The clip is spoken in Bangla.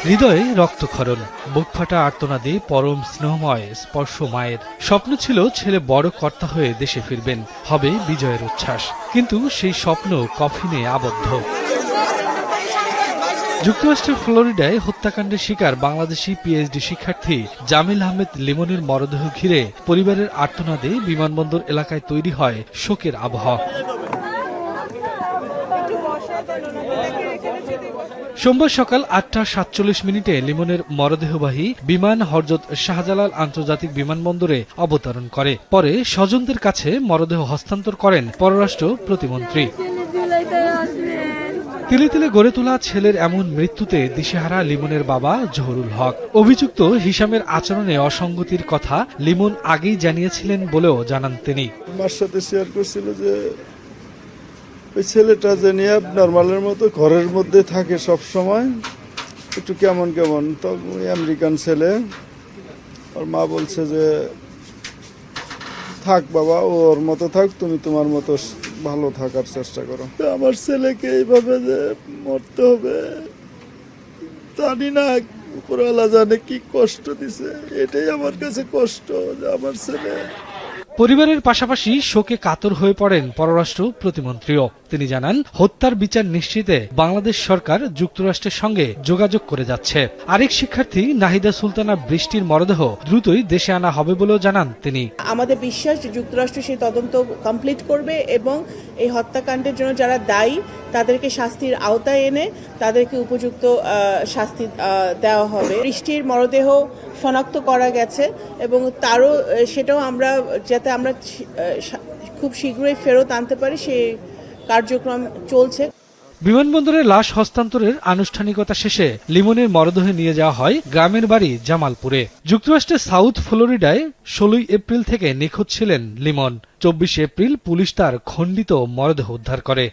হৃদয়ে রক্তক্ষরণ, বুক ফাটা আর্তনাদে পরম স্নেহময় স্পর্শ মায়ের। স্বপ্ন ছিল ছেলে বড় কর্তা হয়ে দেশে ফিরবেন, হবে বিজয়ের উচ্ছ্বাস। কিন্তু সেই স্বপ্ন কফিনে আবদ্ধ। যুক্তরাষ্ট্রের ফ্লোরিডায় হত্যাকাণ্ডের শিকার বাংলাদেশি পিএইচডি শিক্ষার্থী জামিল আহমেদ লিমনের মরদেহ ঘিরে পরিবারের আর্তনাদে বিমানবন্দর এলাকায় তৈরি হয় শোকের আবহ। সোমবার সকাল ৮টা ৪৭ লিমনের মরদেহবাহী বিমান হযরত শাহজালাল আন্তর্জাতিক বিমানবন্দরে অবতরণ করে। পরে স্বজনদের কাছে মরদেহ হস্তান্তর করেন পররাষ্ট্র প্রতিমন্ত্রী। তিলে তিলে গড়ে তোলা ছেলের এমন মৃত্যুতে দিশেহারা লিমনের বাবা জহুরুল হক। অভিযুক্ত হিশামের আচরণে অসঙ্গতির কথা লিমন আগেই জানিয়েছিলেন বলেও জানান তিনি। আমার সাথে শেয়ার করছিল যে ওই ছেলেটা যে নিয়ে নর্মালের মতো ঘরের মধ্যে থাকে সব সময়, একটু কেমন কেমন। তো আমেরিকান ছেলে, ওর মা বলছে যে থাক বাবা, ওর মতো থাক, তুমি তোমার মতো ভালো থাকার চেষ্টা করো। তো আমার ছেলেকে এইভাবে যে মরতে হবে জানি না, উপরওয়ালা জানে কি কষ্ট দিছে। এটাই আমার কাছে কষ্ট যে আমার ছেলে। পরিবারের পাশাপাশি শোকে কাতর হয়ে পড়েন পররাষ্ট্র প্রতিমন্ত্রীও। তিনি জানান, হত্যার বিচার নিশ্চিতে বাংলাদেশ সরকার যুক্তরাষ্ট্রের সঙ্গে যোগাযোগ করে যাচ্ছে। আরেক শিক্ষার্থী নাহিদা সুলতানা বৃষ্টির মরদেহ দ্রুতই দেশে আনা হবে বলেও জানান তিনি। আমাদের বিশ্বাস যে যুক্তরাষ্ট্র সেই তদন্ত কমপ্লিট করবে এবং এই হত্যাকাণ্ডের জন্য যারা দায়ী তাদেরকে শাস্তির আওতায় এনে তাদেরকে উপযুক্ত শাস্তি দেওয়া হবে। বৃষ্টির মরদেহ শনাক্ত করা গেছে এবং তারও সেটাও আমরা যাতে আমরা খুব শীঘ্রই ফেরত আনতে পারি সেই কার্যক্রম চলছে। বিমানবন্দরে লাশ হস্তান্তরের আনুষ্ঠানিকতা শেষে লিমনের মরদেহ নিয়ে যাওয়া হয় গ্রামের বাড়ি জামালপুরে। যুক্তরাষ্ট্রের সাউথ ফ্লোরিডায় ১৬ এপ্রিল থেকে নিখোঁজ ছিলেন লিমন। ২৪ এপ্রিল পুলিশ তার খণ্ডিত মরদেহ উদ্ধার করে।